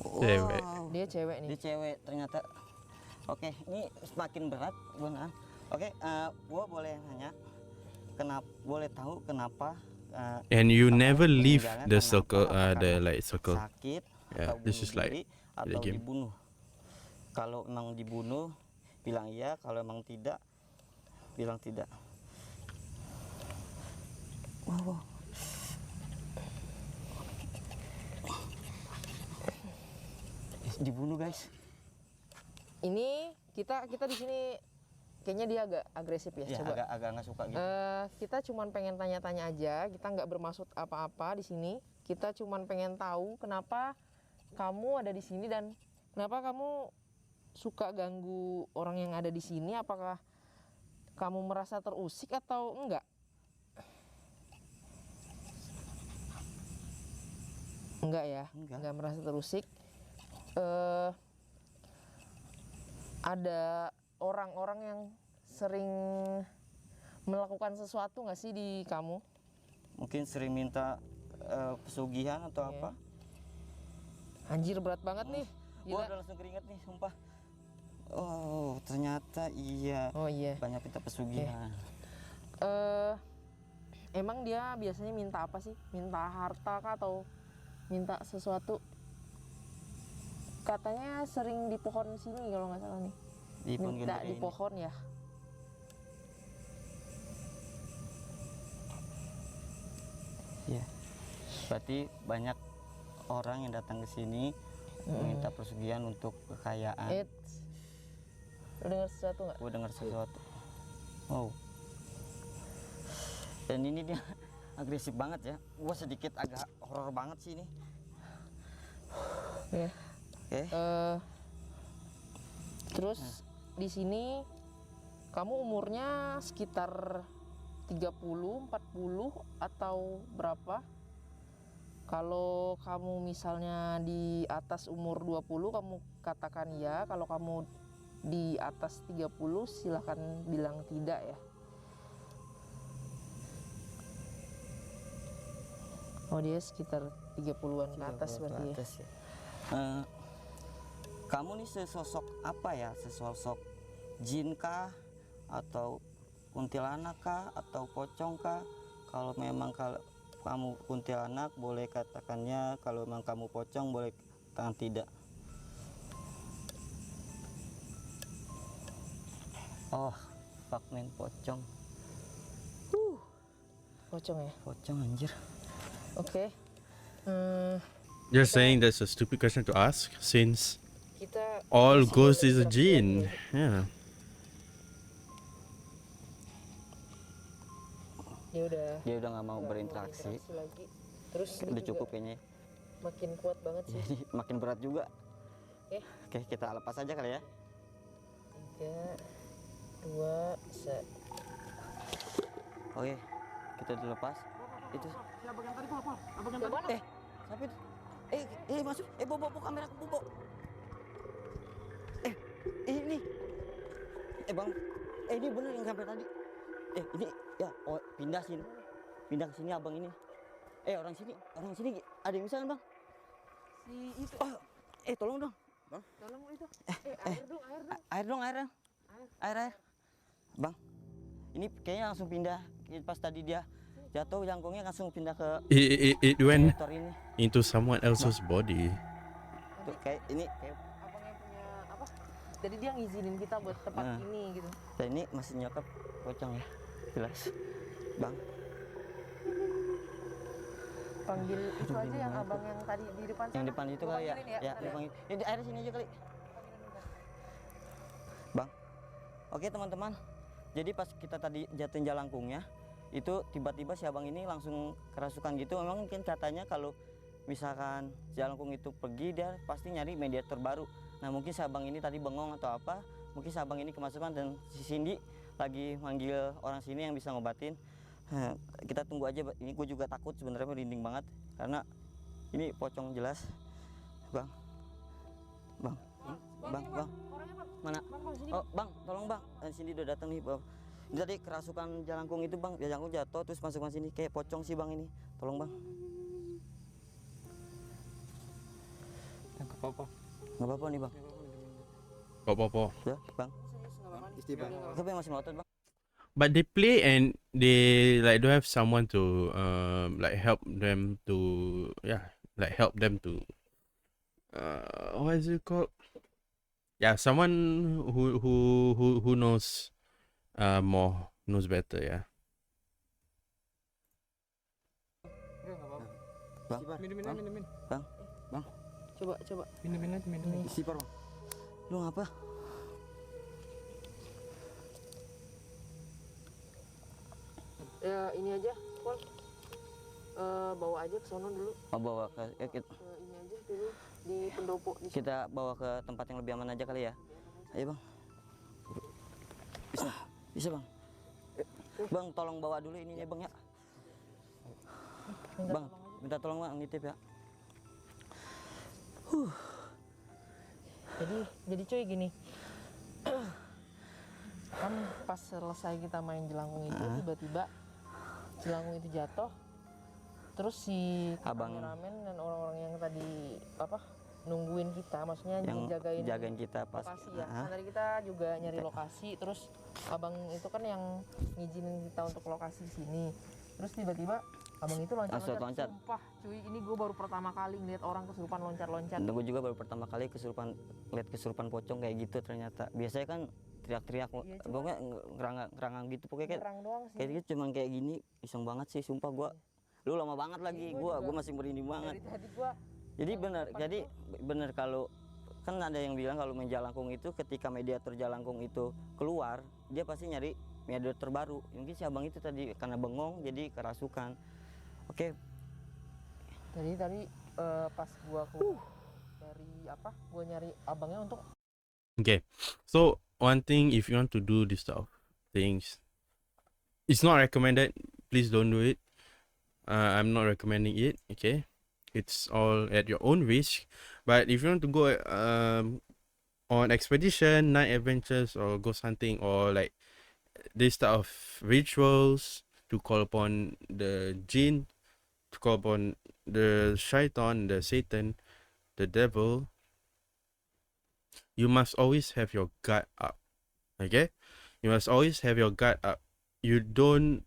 A: Cewek.
D: Dia cewek nih.
E: Dia cewek ternyata. Oke, ini semakin berat, Bang. Oke, gua boleh nanya. Boleh tahu kenapa?
A: And you never leave the circle, the like circle.
E: Sakit,
A: Yeah,
E: atau
A: this is
E: bunuh
A: like
E: diri,
A: the
E: atau
A: game.
E: dibunuh. Kalau emang dibunuh, bilang iya. Kalau emang tidak, bilang tidak. Wow. Dibunuh guys.
D: Ini kita di sini kayaknya dia agak agresif ya. Coba.
E: Agak nggak suka gitu.
D: Kita cuman pengen tanya-tanya aja. Kita nggak bermaksud apa-apa di sini. Kita cuman pengen tahu kenapa kamu ada di sini dan kenapa kamu suka ganggu orang yang ada di sini. Apakah kamu merasa terusik atau enggak? Enggak ya, enggak merasa terusik. Ada orang-orang yang sering melakukan sesuatu nggak sih di kamu?
E: Mungkin sering minta pesugihan atau apa?
D: Anjir berat banget nih.
E: Gua
D: Gila.
E: udah langsung keringet nih, sumpah. Oh, ternyata iya.
D: Oh iya.
E: Banyak kita pesugihan.
D: Emang dia biasanya minta apa sih? Minta harta kah atau minta sesuatu? Katanya sering di pohon sini kalau nggak salah nih.
E: Di pohon
D: Minta
E: gede
D: di
E: ini.
D: pohon ya.
E: Iya. Berarti banyak orang yang datang ke sini meminta pesugihan untuk kekayaan.
D: Lo dengar sesuatu nggak?
E: Gue dengar sesuatu. Oh. Dan ini dia agresif banget ya. Gue sedikit agak horor banget sih ini.
D: Ya.
E: Oke.
D: Terus di sini kamu umurnya sekitar 30, 40 atau berapa? Kalau kamu misalnya di atas umur 20 kamu katakan ya, kalau kamu di atas 30 silahkan bilang tidak ya. Oh dia sekitar 30-an ke atas berarti ya.
E: Kamu nih sesosok apa ya? Sesosok jin kah? Atau kuntilanak kah? Atau pocong kah? Kalau memang kalau kamu kuntilanak boleh katakannya, kalau memang kamu pocong boleh katakan tidak. Oh, fuck man, pocong.
D: Pocong ya.
E: Pocong anjir.
D: Oke.
A: Just saying that's a stupid question to ask since
D: Kita
A: all
D: di sini
A: ghost
D: ada
A: is a
D: interaksi
A: jin.
D: lagi ya.
A: Yeah.
D: Dia udah
E: nggak mau
D: nggak
E: berinteraksi.
D: lagi. Terus ini
E: Udah
D: juga
E: cukup kayaknya.
D: makin kuat banget sih.
E: Jadi makin berat juga.
D: Oke.
E: Oke, kita lepas aja kali ya.
D: 3, 2, 1.
E: Oke, kita dilepas. Itu
D: Siapa yang tadi?
E: siapa itu? Masuk. Bobo kamera aku, Bobo. Ini. Bang. Ini bener yang sampai tadi. Ini ya, oh pindah sini. Pindah ke sini abang ini. Orang sini ada yang bisa kan, Bang?
D: Si itu.
E: Oh, tolong dong. Bang.
D: Tolong itu. Air dong.
E: Air. Bang. Ini kayaknya langsung pindah pas tadi dia jatuh jangkungnya langsung pindah ke
A: It went
E: motor ini.
A: into someone else's body.
E: Tuh, kayak ini kayak
D: Abang yang punya apa? Jadi dia ngizinin kita buat tempat
E: Nah.
D: ini gitu.
E: dan ini masih nyokap pocong ya. Jelas. Bang.
D: Panggil itu aja yang abang yang tadi di depan sana.
E: Yang depan itu
D: Gua
E: kali ya.
D: panggilin
E: Ya,
D: bentar
E: dipanggil. Di air sini aja kali. Bang. Oke, teman-teman. Jadi pas kita tadi jatuhin jalangkungnya, itu tiba-tiba si abang ini langsung kerasukan gitu. Memang mungkin katanya kalau misalkan jalangkung itu pergi, dia pasti nyari mediator baru. Nah, mungkin si abang ini tadi bengong atau apa, mungkin si abang ini kemasukan dan si Cindy lagi manggil orang sini yang bisa ngobatin. Kita tunggu aja. Ini gue juga takut sebenarnya, merinding banget karena ini pocong jelas. Bang. Mana? Oh, Bang, tolong Bang. Cindy udah datang nih, Bang. Ini tadi kerasukan jalangkung itu, Bang. Jalangkung jatuh terus masuk ke sini kayak pocong sih, Bang, ini. Tolong, Bang.
F: Enggak apa-apa.
E: Nggak apa-apa nih, Bang.
A: Apa-apa.
E: Ya, Bang.
F: Istighfar.
E: Tapi masih melotot, Bang.
A: But they play and they like don't have someone to like help them to help them to what is it called? Yeah, someone who knows knows better, yeah.
E: Bang.
F: Minum.
D: Coba.
F: Minum aja. Istighfar, Bang.
E: Lu ngapa?
D: Ya ini aja, Pol. Bawa aja ke sono dulu.
E: Mau bawa ke
D: Ini aja dulu di pendopo di
E: kita bawa ke tempat yang lebih aman aja kali ya. Ayo, Bang. Bisa, Bang. Bang, tolong bawa dulu ini ya, Bang ya. Bang, minta tolong Bang, nitip ya.
D: Jadi cuy gini. Kan pas selesai kita main jelangkung itu tiba-tiba jelangkung itu jatuh. Terus si
E: Abang.
D: kameramen dan orang-orang yang tadi nungguin kita, maksudnya
E: yang
D: jagain
E: kita pas
D: lokasi ya. Kan tadi kita juga nyari lokasi, terus abang itu kan yang ngizinin kita untuk lokasi di sini. Terus tiba-tiba abang itu loncat-loncat. Sumpah cuy, ini gue baru pertama kali ngeliat orang kesurupan loncat-loncat.
E: Gue juga baru pertama kali lihat kesurupan pocong kayak gitu ternyata. Biasanya kan teriak-teriak, pokoknya ngerangang gitu, pokoknya kayak gitu, cuman kayak gini iseng banget sih, sumpah gue. Lu lama banget lagi, gue masih merinding banget. Jadi bener kalau kan ada yang bilang kalau main Jalangkung itu ketika mediator Jalangkung itu keluar, dia pasti nyari mediator baru. Mungkin si abang itu tadi karena bengong jadi kerasukan. Oke.
D: Jadi tadi pas gua nyari abangnya untuk.
A: Okay, so one thing, if you want to do this stuff things, it's not recommended. Please don't do it. I'm not recommending it. Okay, it's all at your own risk. But if you want to go on expedition, night adventures, or ghost hunting, or like this type of rituals to call upon the jinn, to call upon the shaitan, the Satan, the devil, you must always have your guard up. Okay, you must always have your guard up. You don't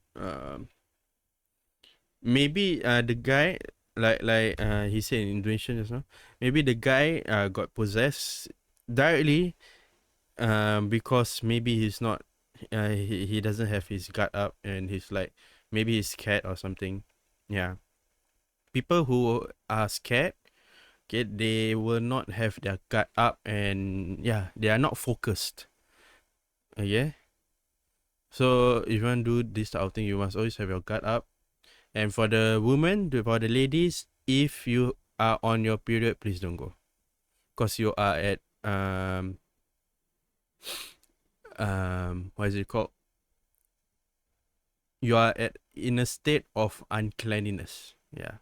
A: maybe the guy, like he said in Indonesia just now, maybe the guy got possessed directly because maybe he's not he doesn't have his guard up, and he's like, maybe he's scared or something. Yeah, people who are scared, okay, they will not have their guard up, and yeah, they are not focused. Okay, so if you want to do this type of thing, you must always have your guard up. And for the women, for the ladies, if you are on your period, please don't go, because you are at what is it called? You are in a state of uncleanliness. Yeah.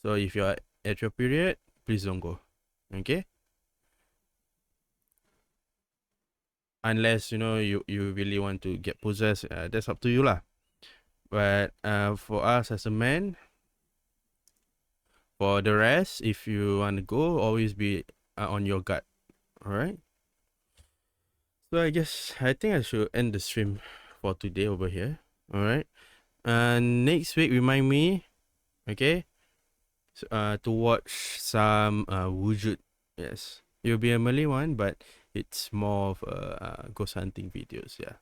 A: So if you are at your period, please don't go. Okay. Unless you really want to get possessed, that's up to you lah. But for us as a man, for the rest, if you want to go, always be on your guard. All right. So I think I should end the stream for today over here. All right. Next week, remind me, okay, to watch some wujud. Yes, it'll be a Malay one, but it's more of ghost hunting videos. Yeah,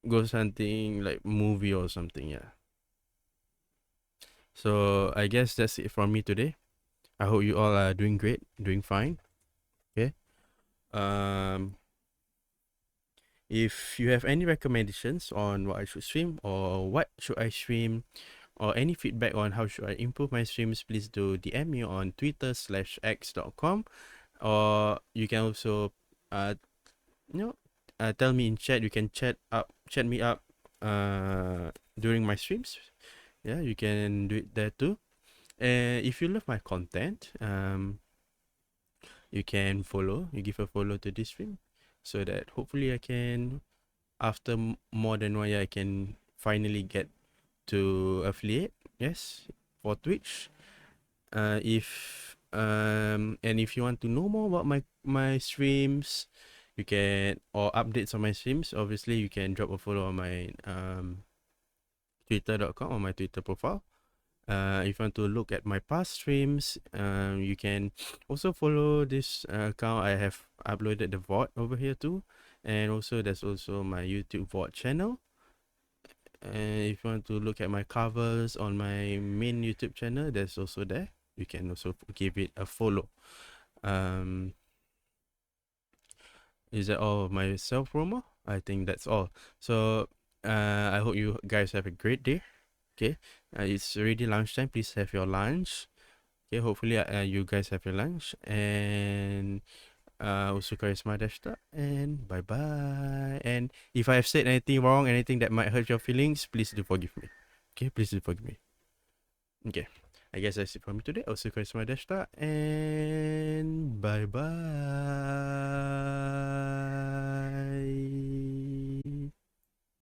A: ghost hunting like movie or something. Yeah. So I guess that's it from me today. I hope you all are doing great, doing fine. Okay. If you have any recommendations on what I should stream or what should I stream, or any feedback on how should I improve my streams, please do DM me on twitter/x.com, or you can also tell me in chat. You can chat me up during my streams. Yeah, you can do it there too. And if you love my content, you can give a follow to this stream, so that hopefully I can, after more than 1 year, I can finally get to affiliate, yes, for Twitch. If you want to know more about my streams, you can, or updates on my streams, obviously you can drop a follow on my twitter.com, on my Twitter profile. If you want to look at my past streams, you can also follow this account. I have uploaded the VOD over here too, and also there's also my YouTube VOD channel. And if you want to look at my covers on my main YouTube channel, that's also there. You can also give it a follow. Is that all of my self promo? I think that's all. So I hope you guys have a great day. Okay, it's already lunchtime. Please have your lunch. Okay, hopefully you guys have your lunch, and also Charisma Dashta, and bye bye. And if I have said anything wrong, anything that might hurt your feelings, please do forgive me. Okay, please do forgive me. Okay, I guess that's it for me today. Also Charisma Dashta, and bye bye.